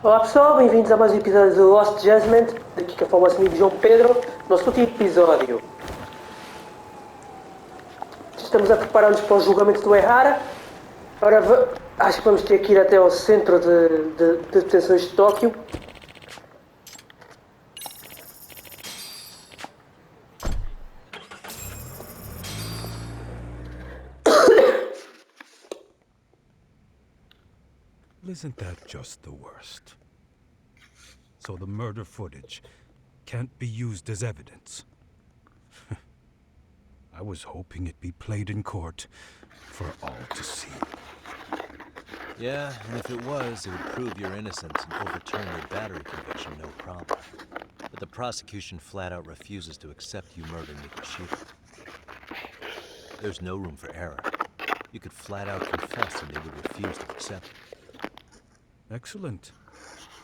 Olá pessoal, bem-vindos a mais um episódio do Lost Judgment. Daqui que fala o nosso amigo João Pedro. Nosso último episódio. Estamos a preparar-nos para o julgamento do Errara. Agora acho que vamos ter que ir até ao centro de detenções de Tóquio. Isn't that just the worst? So the murder footage can't be used as evidence. I was hoping it'd be played in court for all to see. Yeah, and if it was, it would prove your innocence and overturn your battery conviction, no problem. But the prosecution flat out refuses to accept you murdering Mikoshiba. There's no room for error. You could flat out confess and they would refuse to accept it. Excellent.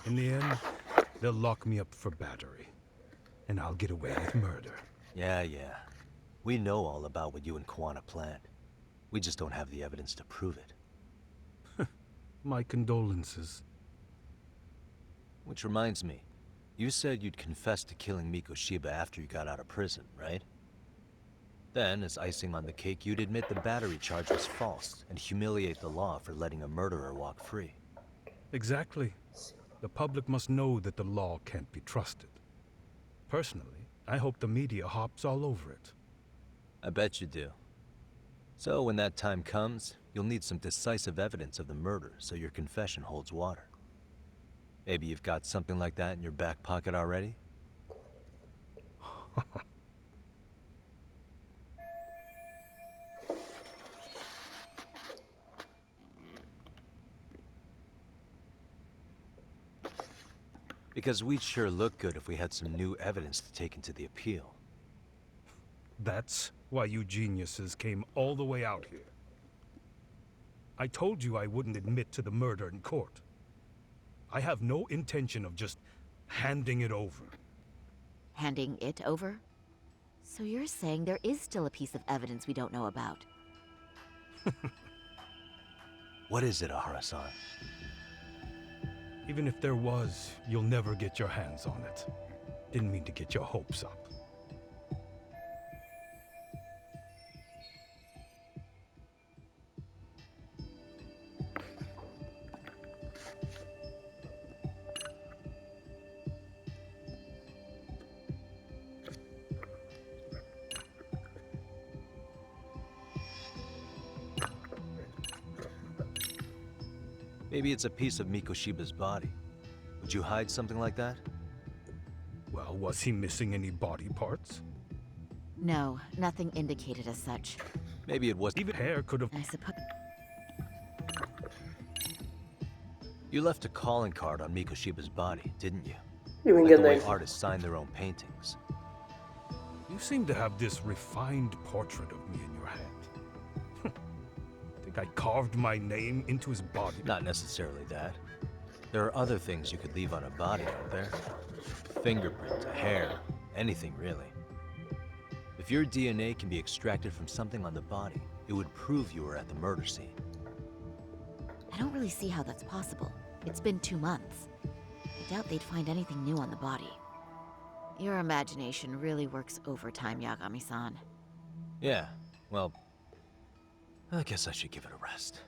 In the end, they'll lock me up for battery. And I'll get away with murder. Yeah. We know all about what you and Kwana planned. We just don't have the evidence to prove it. My condolences. Which reminds me, you said you'd confess to killing Mikoshiba after you got out of prison, right? Then, as icing on the cake, you'd admit the battery charge was false and humiliate the law for letting a murderer walk free. Exactly. The public must know that the law can't be trusted. Personally, I hope the media hops all over it. I bet you do. So when that time comes, you'll need some decisive evidence of the murder so your confession holds water. Maybe you've got something like that in your back pocket already? Because we'd sure look good if we had some new evidence to take into the appeal. That's why you geniuses came all the way out here. I told you I wouldn't admit to the murder in court. I have no intention of just handing it over. Handing it over? So you're saying there is still a piece of evidence we don't know about? What is it, Ahara-san? Even if there was, you'll never get your hands on it. Didn't mean to get your hopes up. Maybe it's a piece of Mikoshiba's body. Would you hide something like that? Well, was he missing any body parts? No, nothing indicated as such. Maybe it was. Even hair could have... I suppose... You left a calling card on Mikoshiba's body, didn't you? You can Like get the way names. artists sign their own paintings. You seem to have this refined portrait of me in your head. Think I carved my name into his body? Not necessarily that. There are other things you could leave on a body, aren't there? Fingerprint, a hair, anything really. If your DNA can be extracted from something on the body, it would prove you were at the murder scene. I don't really see how that's possible. It's been 2 months. I doubt they'd find anything new on the body. Your imagination really works overtime, Yagami-san. Yeah, well, I guess I should give it a rest.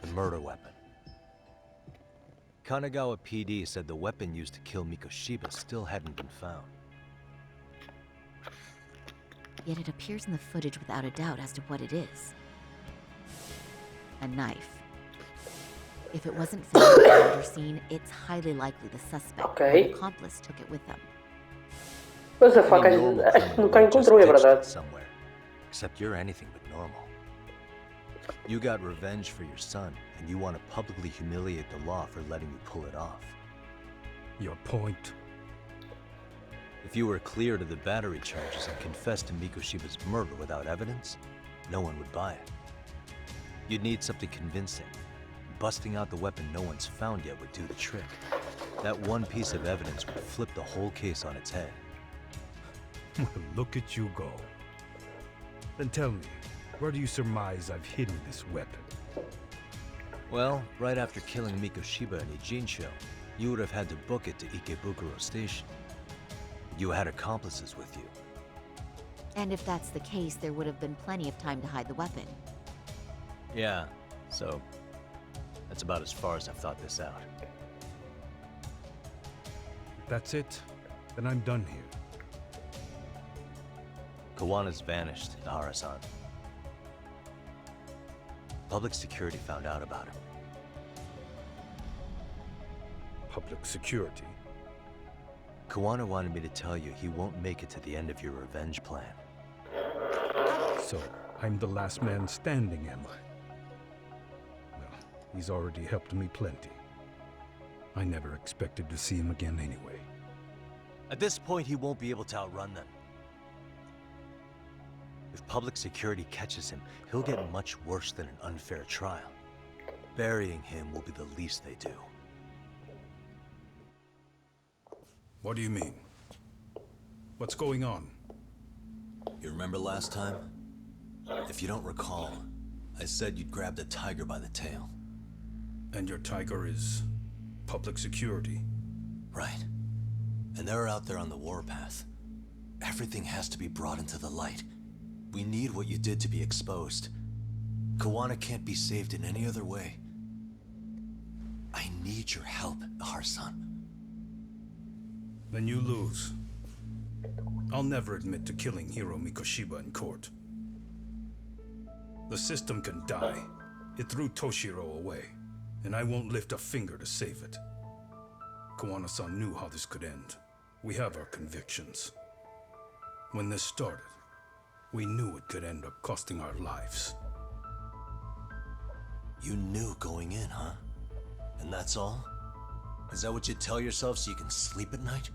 The murder weapon. Kanagawa PD said the weapon used to kill Mikoshiba still hadn't been found. Yet it appears in the footage without a doubt as to what it is. A knife. If it wasn't found at the murder scene, it's highly likely the suspect or Okay. an accomplice took it with them. What the fuck? Any Acho normal que criminal nunca would just encontrou, é ditch verdade. it somewhere. Except you're anything but normal. You got revenge for your son, and you want to publicly humiliate the law for letting you pull it off. Your point. If you were clear to the battery charges and confessed to Mikoshiba's murder without evidence, no one would buy it. You'd need something convincing. busting out the weapon no one's found yet would do the trick. That one piece of evidence would flip the whole case on its head. Well, look at you go. Then tell me, where do you surmise I've hidden this weapon? Well, right after killing Mikoshiba and Ijinsho, you would have had to book it to Ikebukuro Station. You had accomplices with you. And if that's the case, there would have been plenty of time to hide the weapon. Yeah, so that's about as far as I've thought this out. That's it? Then I'm done here. Kawana's vanished, Nahara-san. Public security found out about him. Public security? Kawana wanted me to tell you he won't make it to the end of your revenge plan. So, I'm the last man standing, am I? Well, he's already helped me plenty. I never expected to see him again anyway. At this point, he won't be able to outrun them. If public security catches him, he'll get much worse than an unfair trial. Burying him will be the least they do. What do you mean? What's going on? You remember last time? If you don't recall, I said you'd grabbed a tiger by the tail. And your tiger is public security? Right. And they're out there on the warpath. Everything has to be brought into the light. We need what you did to be exposed. Kawana can't be saved in any other way. I need your help, Nahara-san. Then you lose. I'll never admit to killing Hiro Mikoshiba in court. The system can die. It threw Toshiro away, and I won't lift a finger to save it. Kawana-san knew how this could end. We have our convictions. When this started, we knew it could end up costing our lives. You knew going in, huh? And that's all? Is that what you tell yourself so you can sleep at night?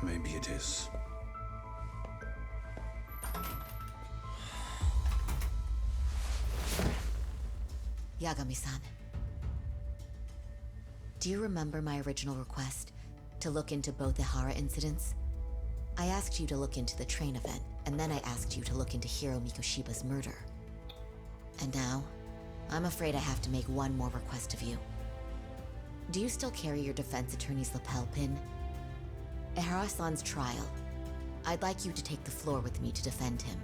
Maybe it is. Yagami-san. Do you remember my original request to look into both Ihara incidents? I asked you to look into the train event, and then I asked you to look into Hiro Mikoshiba's murder. And now, I'm afraid I have to make one more request of you. Do you still carry your defense attorney's lapel pin? Ihara-san's trial. I'd like you to take the floor with me to defend him.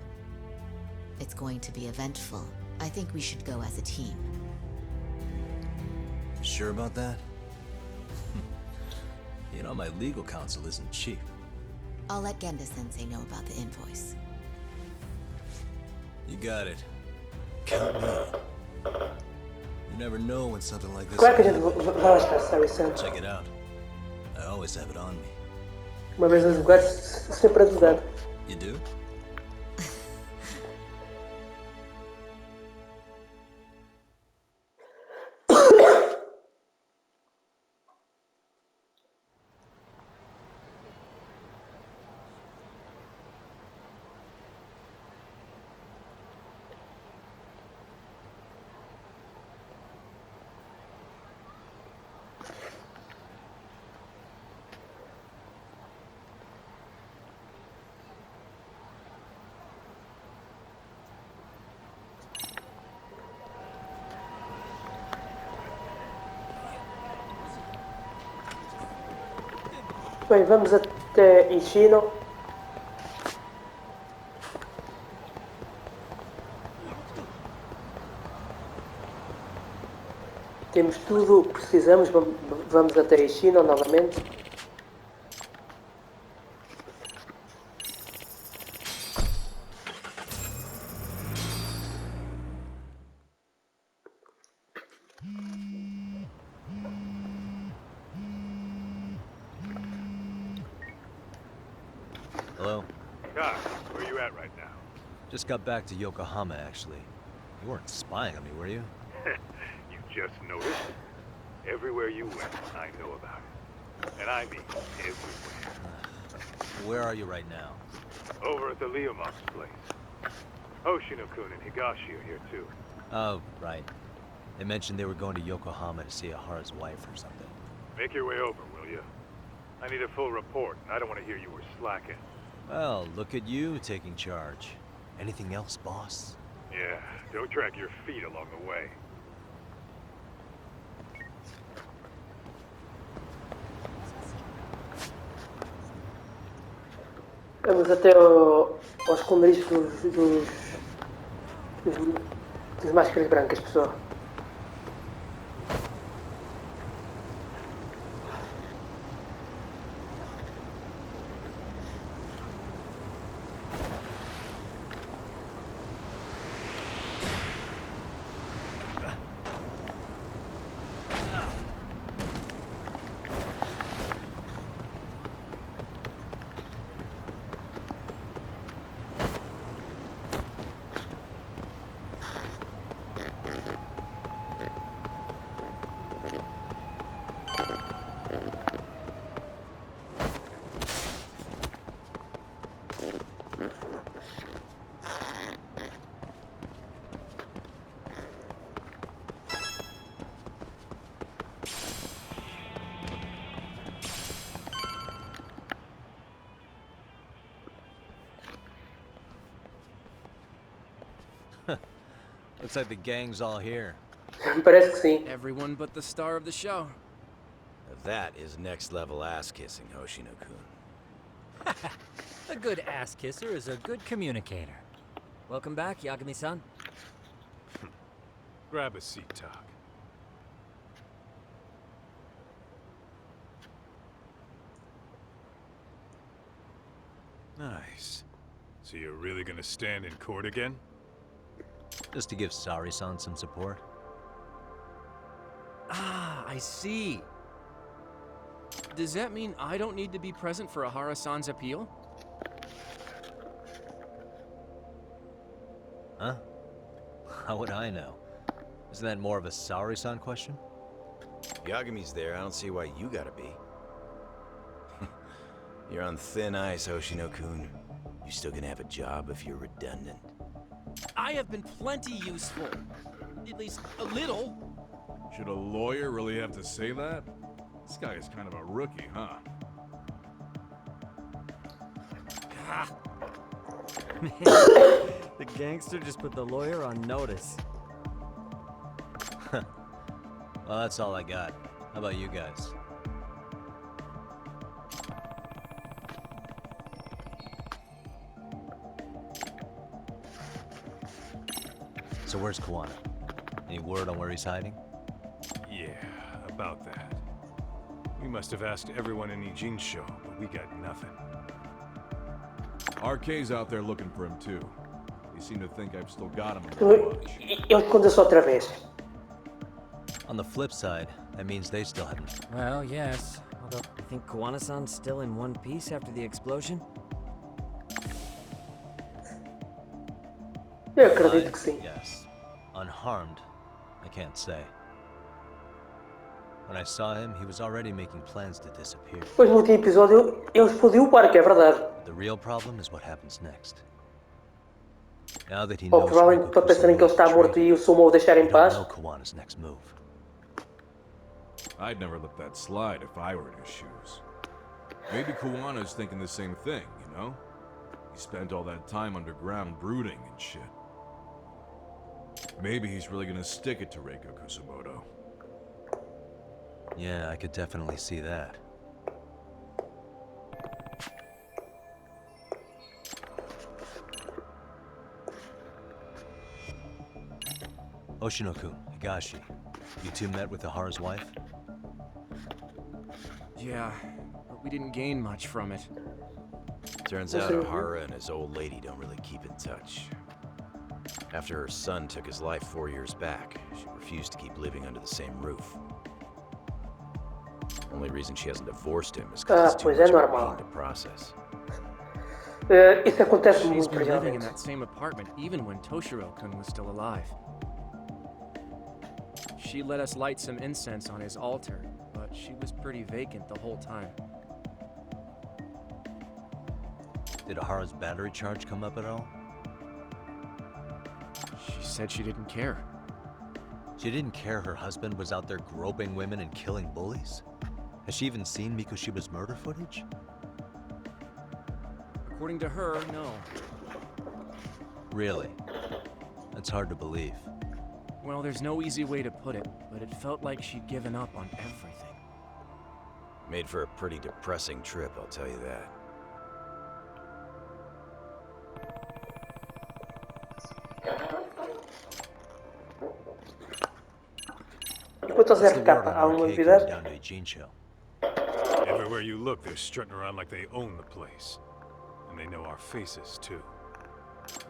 It's going to be eventful. I think we should go as a team. Sure about that? You know, my legal counsel isn't cheap. I'll let Genda-sensei know about the invoice. You got it. Count me in. You never know when something like this Como é que a gente happens. vai lá estar, Sam? Check it out. I always have it on me. Uma vez advogado, sempre advogado. You do? Bem, vamos até Ishino. Temos tudo o que precisamos, vamos até Ishino novamente. Hello? Kai, where you at right now? Just got back to Yokohama, actually. You weren't spying on me, were you? You just noticed? Everywhere you went, I know about it. And I mean everywhere. Where are you right now? Over at the Leomont's place. Hoshino-kun and Higashi are here too. Oh, right. They mentioned they were going to Yokohama to see Ahara's wife or something. Make your way over, will you? I need a full report, and I don't want to hear you were slacking. Well, look at you taking charge. Anything else, boss? Yeah, don't drag your feet along the way. Vamos até ao esconderijo dos máscaras brancas, pessoal. Looks like the gang's all here. Parece que sim. Everyone but the star of the show. That is next level ass kissing, Hoshino-kun. A good ass kisser is a good communicator. Welcome back, Yagami-san. Grab a seat, Tak. Nice. So you're really gonna stand in court again? Just to give Sari-san some support. Ah, I see. Does that mean I don't need to be present for Ahara-san's appeal? Huh? How would I know? Isn't that more of a Sari-san question? Yagami's there, I don't see why you gotta be. You're on thin ice, Hoshino-kun. You still gonna have a job if you're redundant. I have been plenty useful. At least a little. Should a lawyer really have to say that? This guy is kind of a rookie, huh? Ah. Man, the gangster just put the lawyer on notice. Well, that's all I got. How about you guys? So where's Kawana? Any word on where he's hiding? Yeah, about that. We must have asked everyone in Ijin's show, but we got nothing. Arcane's out there looking for him too. They seem to think I've still got him a little much. Ele esconde-se outra vez. On the flip side, that means they still haven't. Well, yes. Although, I think Kawana-san's still in one piece after the explosion. Eu acredito que sim. Yes. Unharmed, I can't say. When I saw him, he was already making plans to disappear. Pois no último episódio ele explodiu o parque, é verdade. The real problem is what happens next. Now that he Ou knows provavelmente para pensarem que ele está morto e o Sumo o deixar em paz. know Kawana's next move. I'd never let that slide if I were in his shoes. Maybe Kawana's thinking the same thing, you know? He spent all that time underground brooding and shit. Maybe he's really gonna stick it to Reiko Kusumoto. Yeah, I could definitely see that. Oshino-kun, Higashi, you two met with Ahara's wife? Yeah, but we didn't gain much from it. Turns out Ahara and his old lady don't really keep in touch. After her son took his life 4 years back, she refused to keep living under the same roof. Only reason she hasn't divorced him is because it's too pois much é of a normal. pain to process. Isso acontece She's muito, been living in realmente. that same apartment even when Toshiro-kun was still alive. She let us light some incense on his altar, but she was pretty vacant the whole time. Did Ahara's battery charge come up at all? said she didn't care. She didn't care her husband was out there groping women and killing bullies? Has she even seen Mikushiba's murder footage? According to her, no. Really? That's hard to believe. Well, there's no easy way to put it, but it felt like she'd given up on everything. Made for a pretty depressing trip, I'll tell you that. Enquanto What's the zero word capa, on há uma Arcane comes novidade? down to Ijincho? Everywhere you look, they're strutting around like they own the place. And they know our faces, too.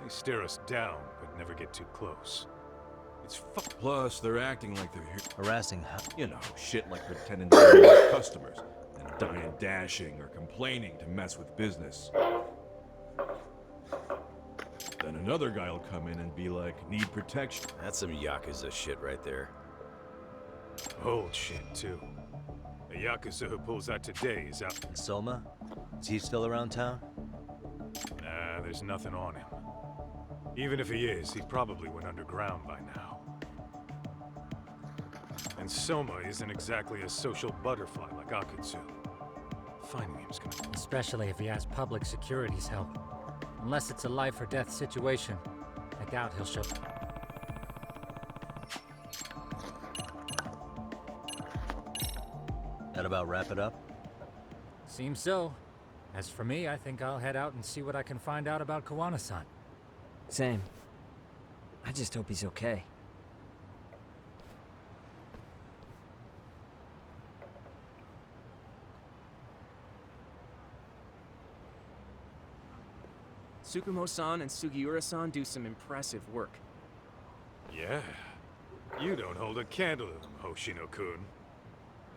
They stare us down, but never get too close. It's Plus, they're acting like they're here. Harassing You know, shit like pretending to be their customers and dying dashing or complaining to mess with business. Then another guy will come in and be like, need protection. That's some Yakuza shit right there. old shit, too. The Yakuza who pulls that today is out. And Soma? Is he still around town? Nah, there's nothing on him. Even if he is, he probably went underground by now. And Soma isn't exactly a social butterfly like Akutsu. Finding him's gonna... Especially if he has public security's help. Unless it's a life or death situation, I doubt he'll show. That about wrap it up? Seems so. As for me, I think I'll head out and see what I can find out about Kawana-san. Same. I just hope he's okay. Tsukumo-san and Sugiura-san do some impressive work. Yeah. You don't hold a candle to them, Hoshino-kun.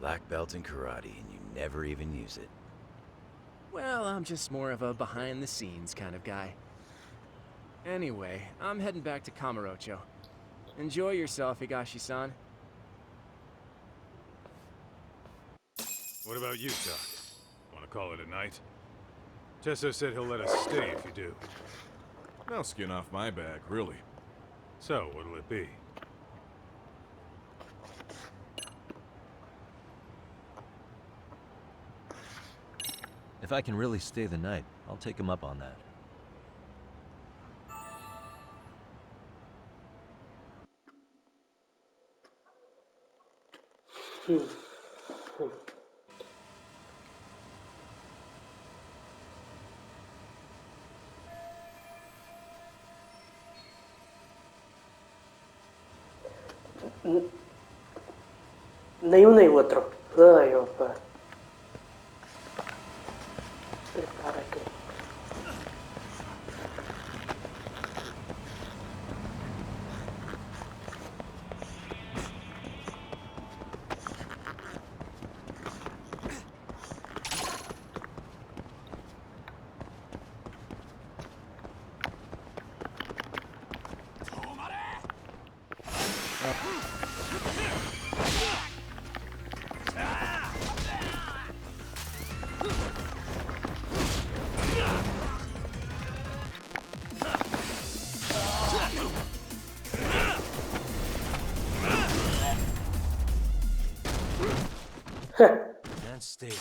Black belt in karate, and you never even use it. Well, I'm just more of a behind-the-scenes kind of guy. Anyway, I'm heading back to Kamurocho. Enjoy yourself, Higashi-san. What about you, Doc? Want to call it a night? Tesso said he'll let us stay if you do. Now skin off my back, really. So, what'll it be? If I can really stay the night, I'll take him up on that. Nenhum nem outro. Ai, opa. Prepara aqui. And stay down.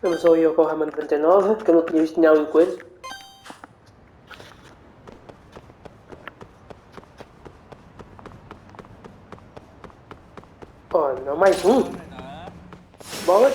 Vamos ao Yokohama 99, que eu não tinha visto nenhuma coisa. Oh, não, mais um? Bola.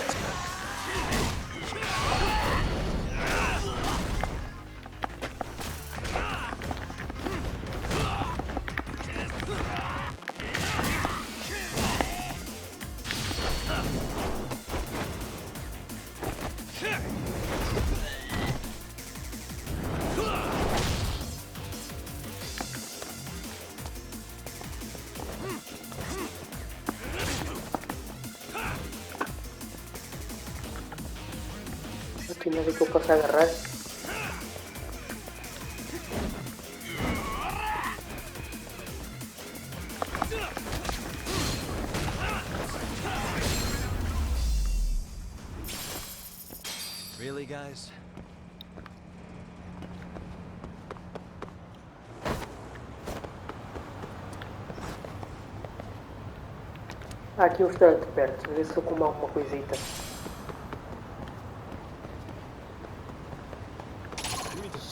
Aqui nada que eu possa agarrar. Really, guys? Há aqui um restaurante perto, ver se eu como alguma coisita.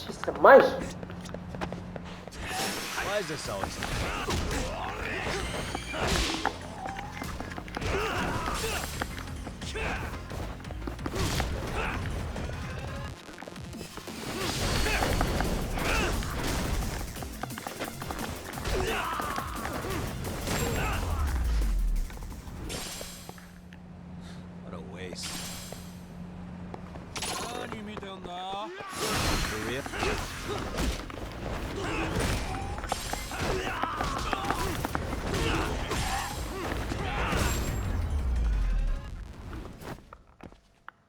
Isso é mais? Why is this always... What a waste. Hurry up.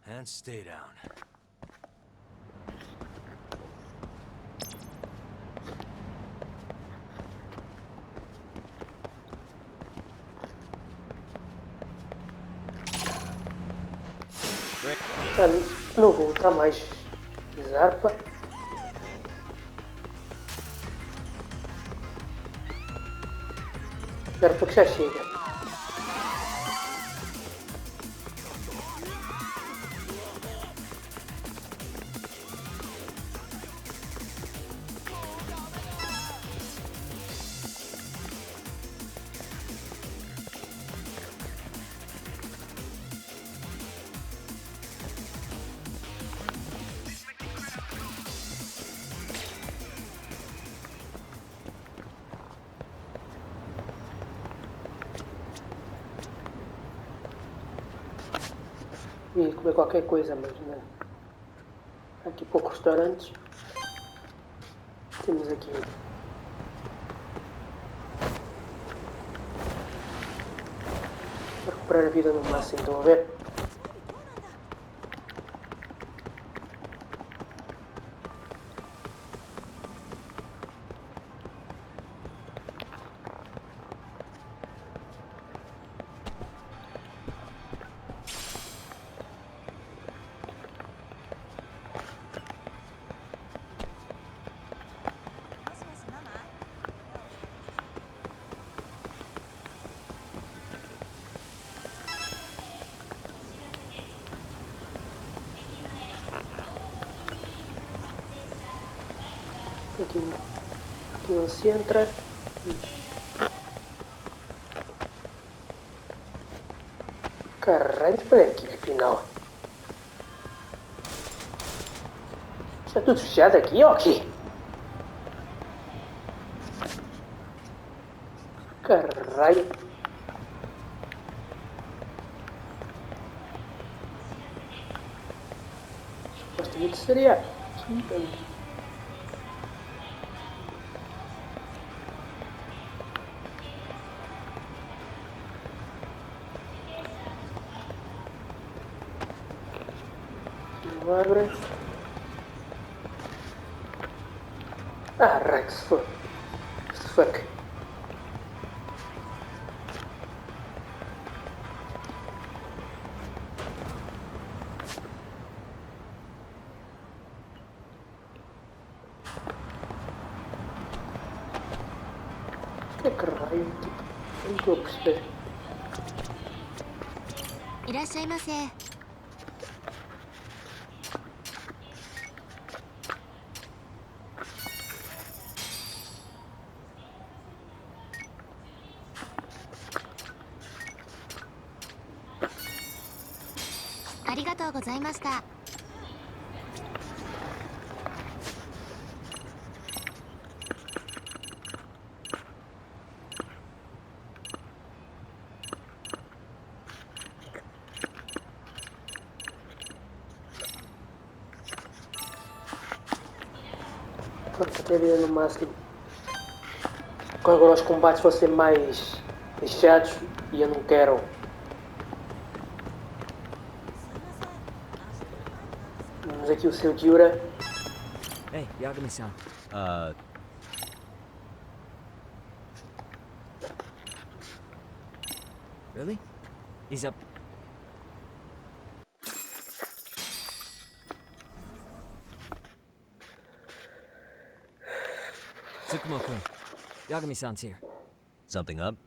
And stay down. Não vou voltar mais. Zarpa. Zarpa que já chega. E comer qualquer coisa, mas não. Há aqui poucos restaurantes. Temos aqui. Para recuperar a vida no máximo, estão a ver? Aqui não se entra. Caralho, para aqui afinal. Está tudo fechado aqui ou quê? Caralho. Supostamente seria aqui. Abre. Ah, Rex, fuck. Fuck. Que raio, tipo, não estou a perceber. いらっしゃいませ。ありがとうございました。Pronto, até vida no máximo. Quando agora os combates vão ser mais fechados e eu não quero. Temos aqui o seu Jura. Hey, Yagami-san. Really? He's up. Tsukumo-kun, Yagami-san's here. Something up?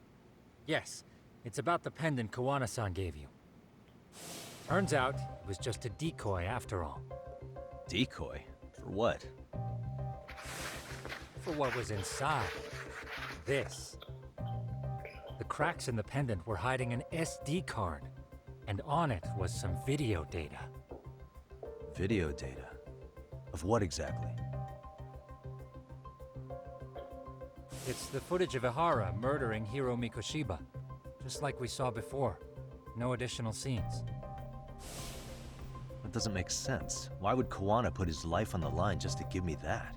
Yes. It's about the pendant Kawana-san gave you. Turns out, it was just a decoy after all. Decoy? For what? For what was inside. This. The cracks in the pendant were hiding an SD card, and on it was some video data. Video data? Of what exactly? It's the footage of Ihara murdering Hiro Mikoshiba, just like we saw before. No additional scenes. That doesn't make sense. Why would Kawana put his life on the line just to give me that?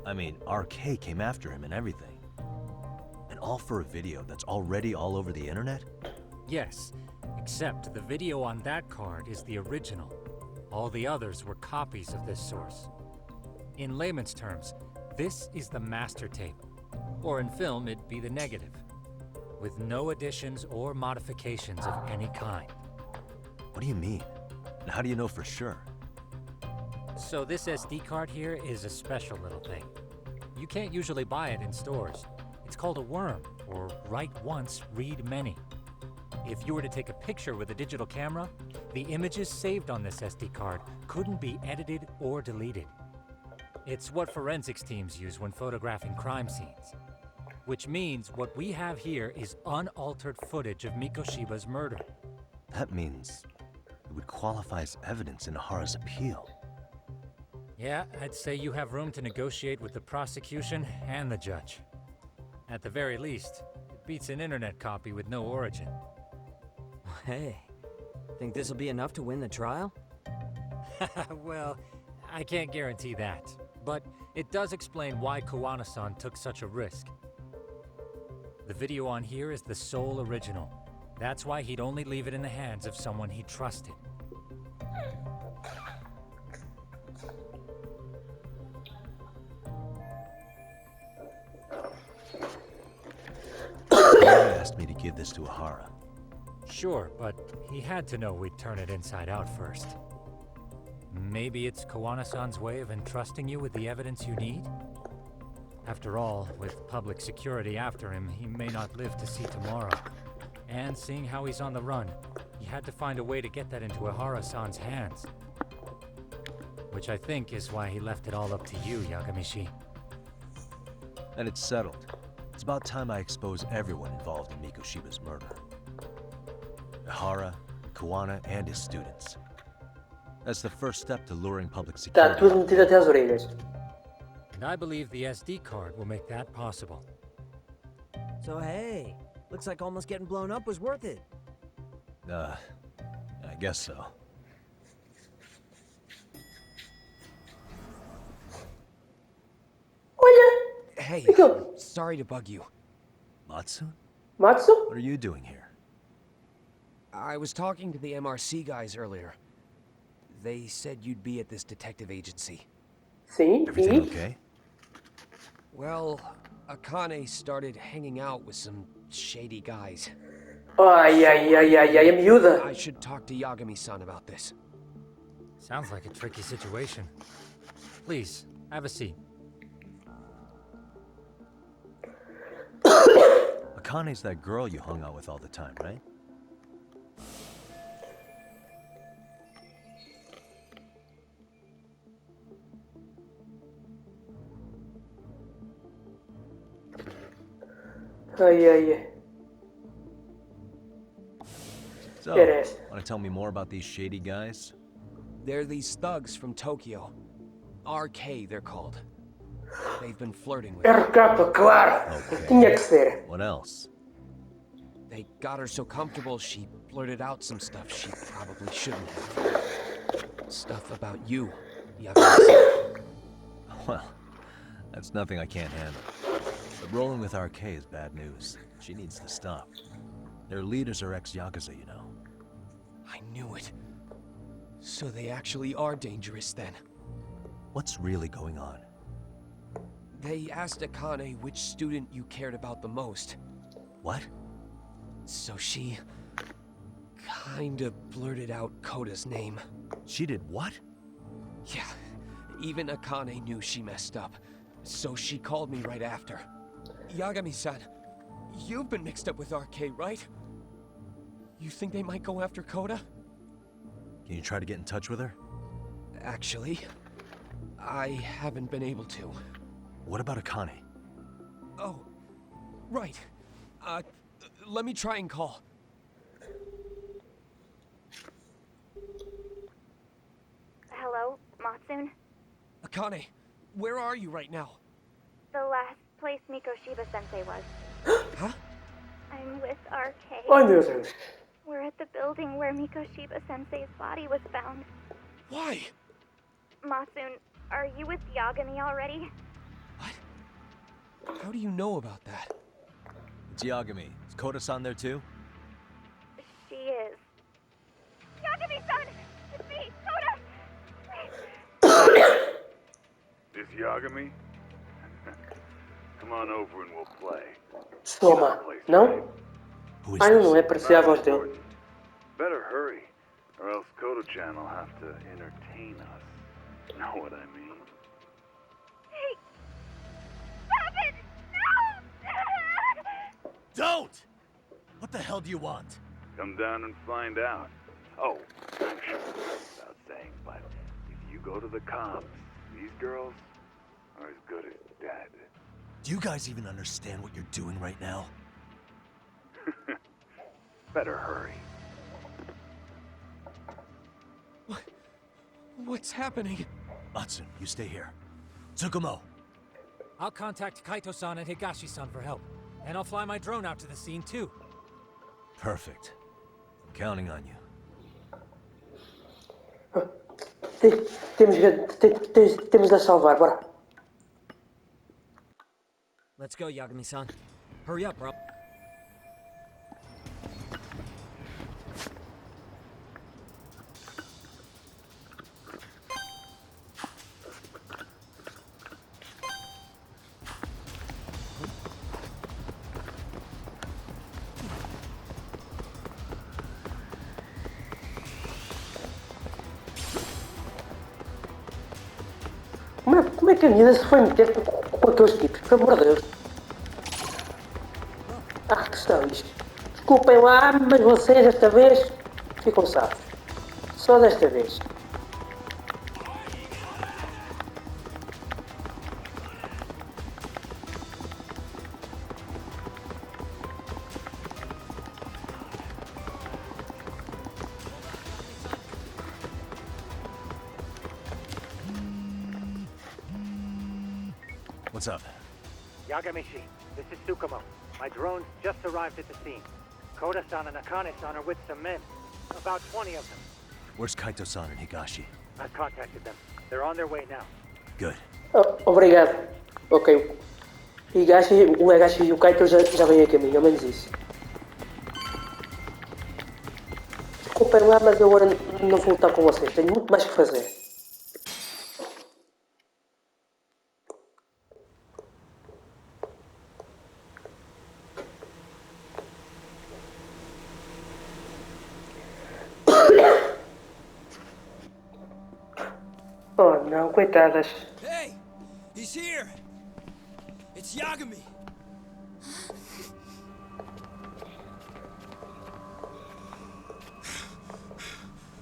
I mean, RK came after him and everything. And all for a video that's already all over the internet? Yes, except the video on that card is the original. All the others were copies of this source. In layman's terms, this is the master tape. Or in film, it'd be the negative. With no additions or modifications of any kind. What do you mean? And how do you know for sure? So this SD card here is a special little thing. You can't usually buy it in stores. It's called a worm, or write once, read many. If you were to take a picture with a digital camera, the images saved on this SD card couldn't be edited or deleted. It's what forensics teams use when photographing crime scenes. Which means what we have here is unaltered footage of Mikoshiba's murder. That means it would qualify as evidence in Ihara's appeal. Yeah, I'd say you have room to negotiate with the prosecution and the judge. At the very least, it beats an internet copy with no origin. Hey, think this'll be enough to win the trial? Well, I can't guarantee that. But it does explain why Kawana-san took such a risk. The video on here is the sole original. That's why he'd only leave it in the hands of someone he trusted. He asked me to give this to Ihara. Sure, but he had to know we'd turn it inside out first. Maybe it's Kawana-san's way of entrusting you with the evidence you need? After all, with public security after him, he may not live to see tomorrow. And seeing how he's on the run, he had to find a way to get that into Ihara-san's hands. Which I think is why he left it all up to you, Yagamishi. And it's settled. It's about time I expose everyone involved in Mikoshiba's murder. Ihara, Kawana, and his students. That's the first step to luring public Tá security. tudo metido até as orelhas. And I believe the SD card will make that possible. So hey, looks like almost getting blown up was worth it. I guess so. Olha, Hey, Miguel. sorry to bug you. Matsu? Matsu? What are you doing here? I was talking to the MRC guys earlier. They said you'd be at this detective agency. Sim, Everything e? okay? Well, Arcane started hanging out with some shady guys. Ai, ai, ai, ai, ai, a miúda. I should talk to Yagami-san about this. Sounds like a tricky situation. Please, have a seat. Akane's that girl you hung out with all the time, right? Ai, ai, ai. So, Yes. want to tell me more about these shady guys? They're these thugs from Tokyo. RK, they're called. They've been flirting with her. RK, claro. Okay. Tinha que ser. What else? They got her so comfortable, she blurted out some stuff she probably shouldn't have. Stuff about you, Yagami-san. Well, that's nothing I can't handle. But rolling with RK is bad news. She needs to stop. Their leaders are ex-Yakuza, you know. I knew it. So they actually are dangerous then. What's really going on? They asked Arcane which student you cared about the most. What? So she kinda blurted out Koda's name. She did what? Yeah, even Arcane knew she messed up. So she called me right after. Yagami-san, You've been mixed up with Arcane, right? You think they might go after Koda? Can you try to get in touch with her? Actually, I haven't been able to. What about Arcane? Oh, right. Let me try and call. Hello, Matsun? Arcane, where are you right now? The last place Mikoshiba-sensei was. Huh? I'm with Arcane. Ai meu Deus. We're at the building where Mikoshiba-sensei's body was found. Why? Matsun, are you with Yagami already? What? How do you know about that? It's Yagami. Is Koda-san there too? She is. Yagami-san! It's me, Koda! This Yagami? Come on over and we'll play. Soma. Não? Who is Ah, não, this? não é parecer a voz dele. Better hurry, or else Koda-chan will have to entertain us. Know what I mean? Hey! Stop it! No! Don't! What the hell do you want? Come down and find out. Oh, I'm sure it goes without saying, but if you go to the cops, these girls are as good as dead. Do you guys even understand what you're doing right now? Better hurry. What's happening? Matsun, you stay here. Tsukumo! I'll contact Kaito-san and Higashi-san for help. And I'll fly my drone out to the scene too. Perfect. I'm counting on you. Temos de salvar, bora. Let's go, Yagami-san. Hurry up, bro. Como é que a menina se foi meter com aqueles tipos? Pelo amor de Deus. Ah, que estão isto. Desculpem lá, mas vocês desta vez ficam salvos. Só desta vez. What's up? Yagamishi, this is Tsukumo. My drones just arrived at the scene. Koda-san and Akane-san are with some men. About 20 of them. Where's Kaito-san and Higashi? I've contacted them. They're on their way now. Good. Oh, obrigado. Ok. O Higashi e o Kaito já vêm a caminho, ao menos isso. Desculpem lá, mas eu agora não vou lutar com vocês. Tenho muito mais que fazer. Oh não, coitadas. Hey! He's here! It's Yagami!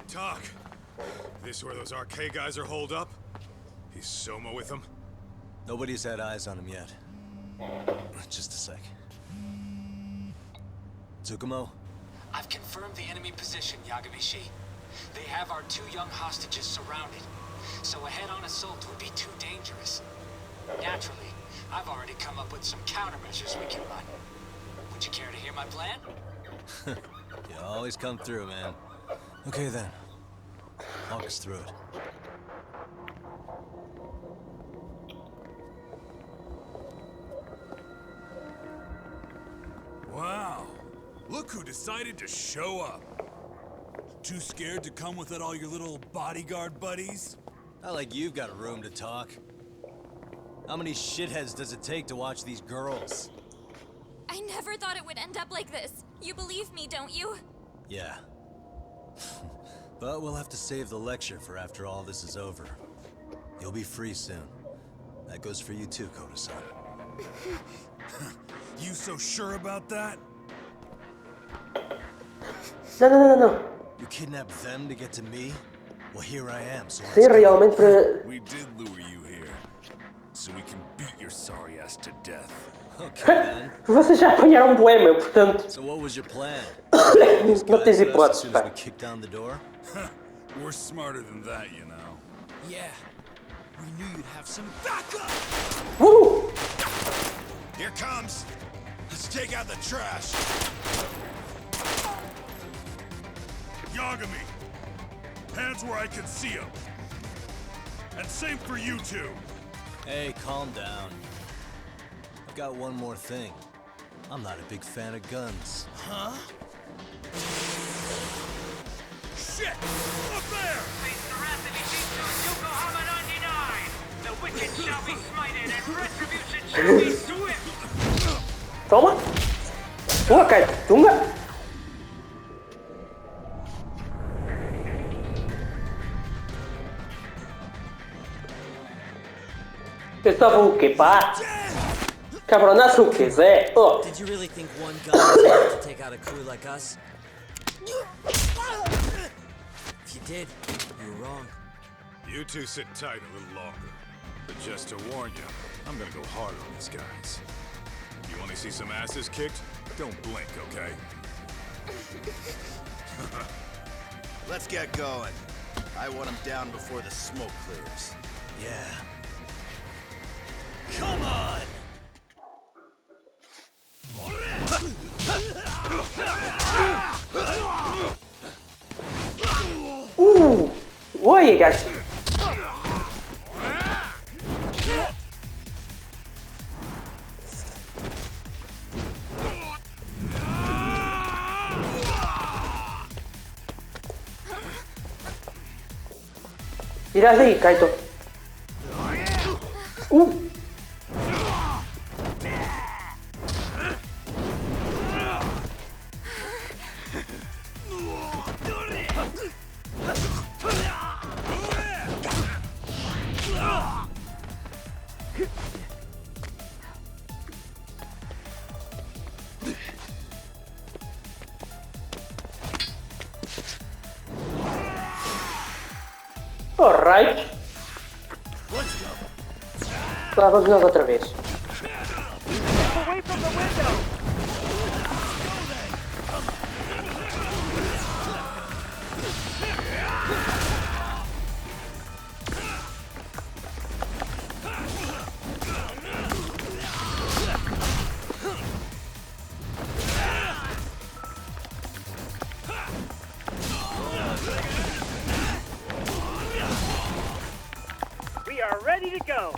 Talk. This where those Arcane guys are holed up? Is Soma with them? Nobody's had eyes on him yet. Just a sec. Tsukumo? I've confirmed the enemy position, Yagami-shi. They have our 2 young hostages surrounded, so a head-on assault would be too dangerous. Naturally, I've already come up with some countermeasures we can run. Would you care to hear my plan? You always come through, man. Okay then. Walk us through it. Wow. Look who decided to show up. Too scared to come without all your little bodyguard buddies? Not like you've got room to talk. How many shitheads does it take to watch these girls? I never thought it would end up like this. You believe me, don't you? Yeah. But we'll have to save the lecture for after all this is over. You'll be free soon. That goes for you too, Koda-san. You so sure about that? Não. You kidnapped them to get to me? Well, here I am, so Sim, realmente para... We did lure you here, so we can beat your sorry ass to death. Okay, then. Vocês já apanharam bué, meu, portanto... So what was your plan? Não tens As hipóteses, soon as pá. we kick down the door? We're smarter than that, you know. Yeah. We knew you'd have some backup! Woo! Here comes! Let's take out the trash! Yagami! Hands where I can see them! And same for you two! Hey, calm down. I've got one more thing. I'm not a big fan of guns. Huh? Shit! Up there! The wicked shall be smited and retribution shall be swift! Toma! Tunga, cara! Tunga! Pensavam o quê, pá? Cabronaço o quê, Zé? Oh. Did you really think one gun was enough to take out a crew like us? If you did, you were wrong. You two sit tight a little longer. But just to warn you, I'm gonna go hard on these guys. You wanna see some asses kicked? Don't blink, okay? Let's get going. I want him down before the smoke clears. Yeah. Come on! Oi, guys. Tira daí, Kaito. Alright. Lá vamos nós outra vez. Away from the window! We are ready to go!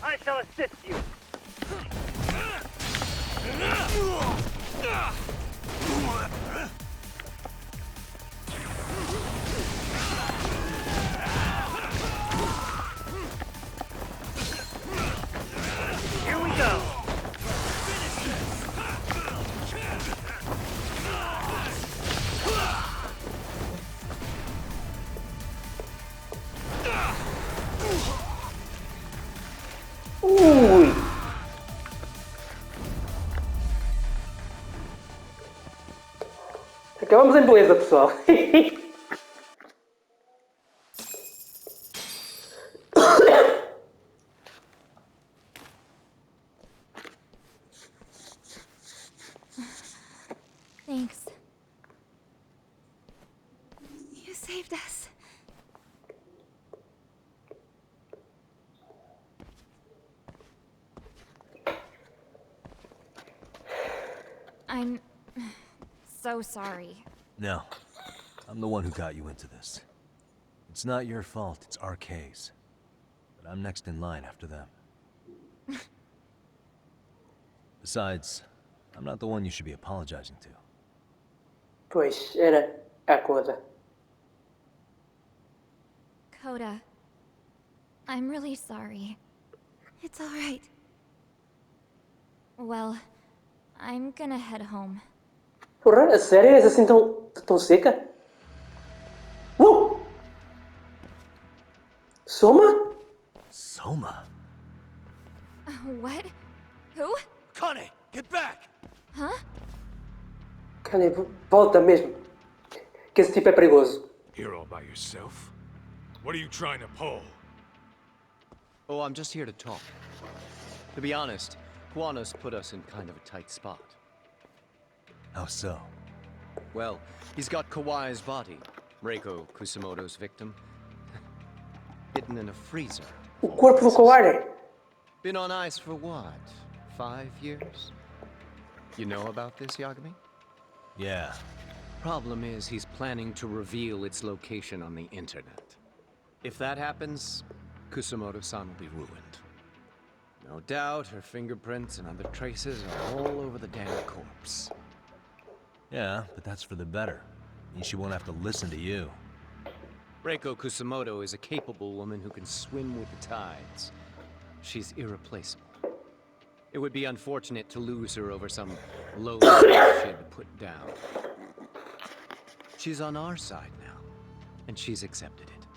I shall assist you. Here we go. Ui. Acabamos em beleza, pessoal. Thanks. You saved us. I'm so sorry. No. I'm the one who got you into this. It's not your fault, it's Arcane's. But I'm next in line after them. Besides, I'm not the one you should be apologizing to. Pois, era a coda. Koda, I'm really sorry. It's all right. Well, I'm gonna head home. Porra, a sério? És assim tão seca? Soma? Soma? What? Who? Arcane, get back! Huh? Kanye, volta mesmo. Que esse tipo é perigoso. Here all by yourself? What are you trying to pull? Oh, I'm just here to talk. To be honest, Kuwano's put us in kind of a tight spot. How so? Well, he's got Kawai's body, Reiko Kusamoto's victim, hidden in a freezer. O corpo do Kawai. Been on ice for what? 5 years? You know about this, Yagami? Yeah. Problem is, he's planning to reveal its location on the internet. If that happens, Kusamoto-san will be ruined. No doubt, her fingerprints and other traces are all over the damn corpse. Yeah, but that's for the better. Means she won't have to listen to you. Reiko Kusamoto is a capable woman who can swim with the tides. She's irreplaceable. It would be unfortunate to lose her over some low she had to put down. She's on our side now, and she's accepted it.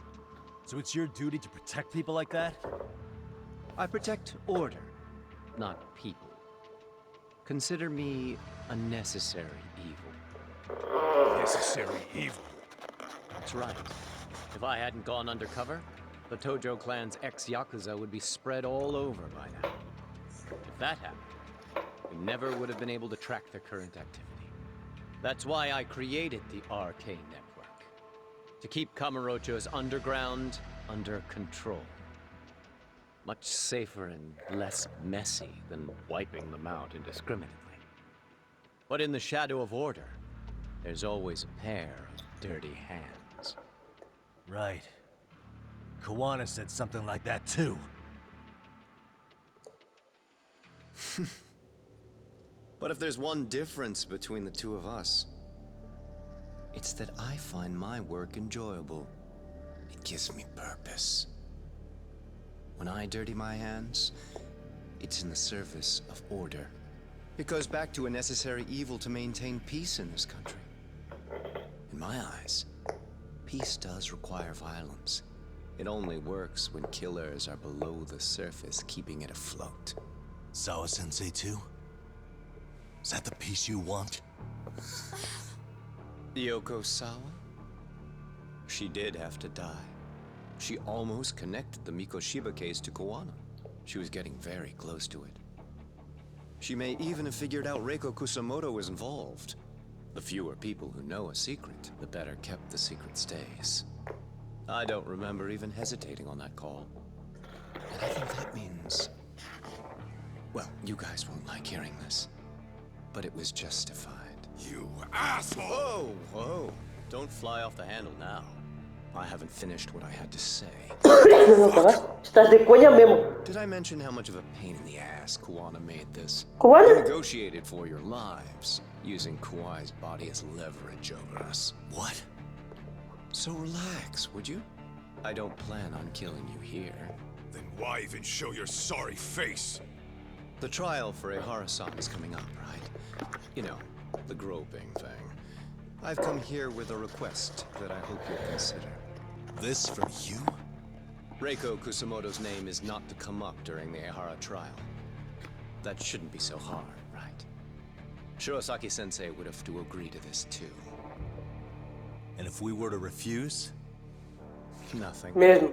So it's your duty to protect people like that? I protect order, not people. Consider me a necessary evil. Necessary evil? That's right. If I hadn't gone undercover, the Tojo clan's ex-Yakuza would be spread all over by now. If that happened, we never would have been able to track their current activity. That's why I created the Arcane network. To keep Kamurocho's underground under control. Much safer and less messy than wiping them out indiscriminately. But in the shadow of order, there's always a pair of dirty hands. Right. Kawana said something like that too. But if there's one difference between the two of us, it's that I find my work enjoyable. It gives me purpose. When I dirty my hands, it's in the service of order. It goes back to a necessary evil to maintain peace in this country. In my eyes, peace does require violence. It only works when killers are below the surface, keeping it afloat. Sawa-sensei too? Is that the peace you want? Yoko Sawa? She did have to die. She almost connected the Mikoshiba case to Koano. She was getting very close to it. She may even have figured out Reiko Kusamoto was involved. The fewer people who know a secret, the better kept the secret stays. I don't remember even hesitating on that call. And I think that means... Well, you guys won't like hearing this, but it was justified. You asshole! Whoa, whoa. Don't fly off the handle now. I haven't finished what I had to say. Estás de coña mesmo. Did I mention how much of a pain in the ass Kuwana made this? Kuwana? You negotiated for your lives, using Kawai's body as leverage over us. What? So relax, would you? I don't plan on killing you here. Then why even show your sorry face? The trial for Ehara-san is coming up, right? You know, the groping thing. I've come here with a request that I hope you'll consider. This from you? Reiko Kusamoto's name is not to come up during the Ehara trial. That shouldn't be so hard, right? Shirosaki-sensei would have to agree to this too. And if we were to refuse? Nothing. Mesmo.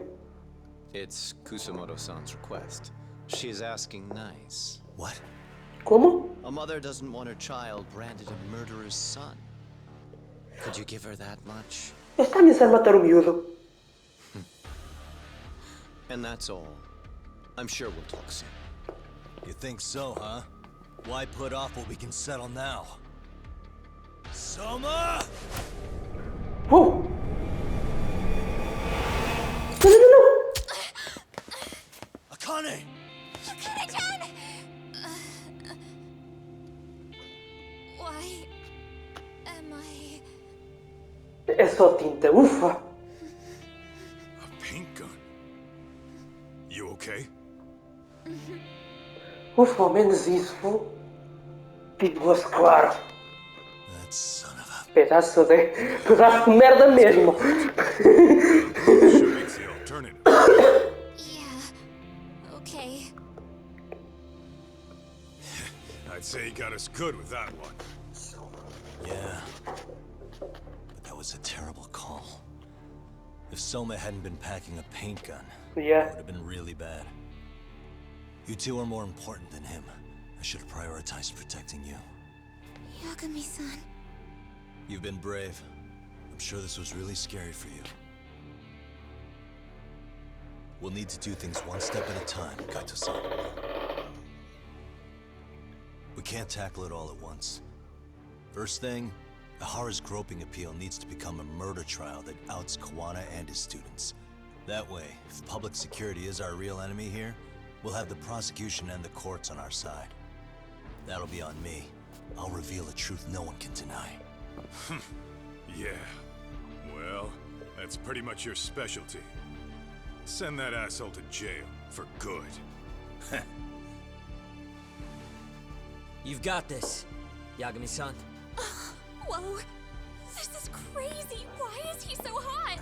It's Kusamoto-san's request. She's asking nice. What? Como? A mother doesn't want her child branded a murderer's son. Could you give her that much? Está a ameaçar matar o miúdo. And that's all. I'm sure we'll talk soon. You think so, huh? Why put off what we can settle now? Soma! Oh! No! Arcane! Akane-chan! Why am I... É só tinta, ufa! A pink Ufa, ao menos isso. Ficou-se claro. Pedaço de merda mesmo. Yeah. Okay. I'd say he got us good with that one. Yeah. But that was a terrible call. If Soma hadn't been packing a paint gun, yeah, it would have been really bad. You two are more important than him. I should have prioritized protecting you. Yagami-san. You've been brave. I'm sure this was really scary for you. We'll need to do things one step at a time, Kaito-san. We can't tackle it all at once. First thing, Ihara's groping appeal needs to become a murder trial that outs Kawana and his students. That way, if public security is our real enemy here, we'll have the prosecution and the courts on our side. That'll be on me. I'll reveal a truth no one can deny. Yeah. Well, that's pretty much your specialty. Send that asshole to jail for good. You've got this, Yagami-san. Whoa. This is crazy. Why is he so hot?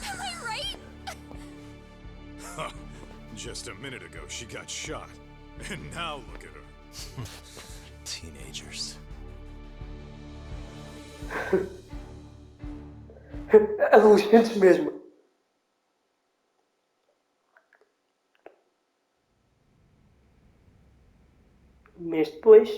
Am I right? Just a minute ago, she got shot. And now look at her. Teenagers. Adolescentes mesmo. Um mês depois.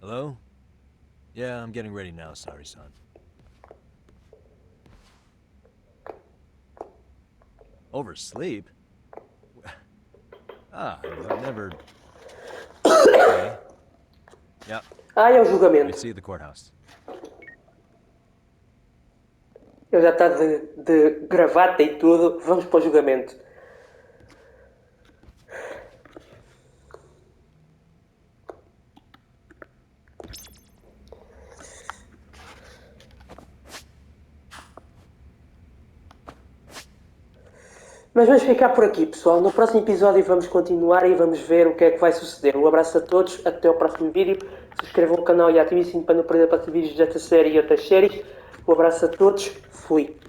Hello? Yeah, I'm getting ready now, Sari-san. Oversleep? I've never... Okay. Yeah. É o julgamento. We see the courthouse. Ele já está de gravata e tudo. Vamos para o julgamento. Mas vamos ficar por aqui, pessoal. No próximo episódio vamos continuar e vamos ver o que é que vai suceder. Um abraço a todos, até ao próximo vídeo. Subscrevam o canal e ativem o sininho para não perder vídeos desta série e outras séries. Um abraço a todos, fui.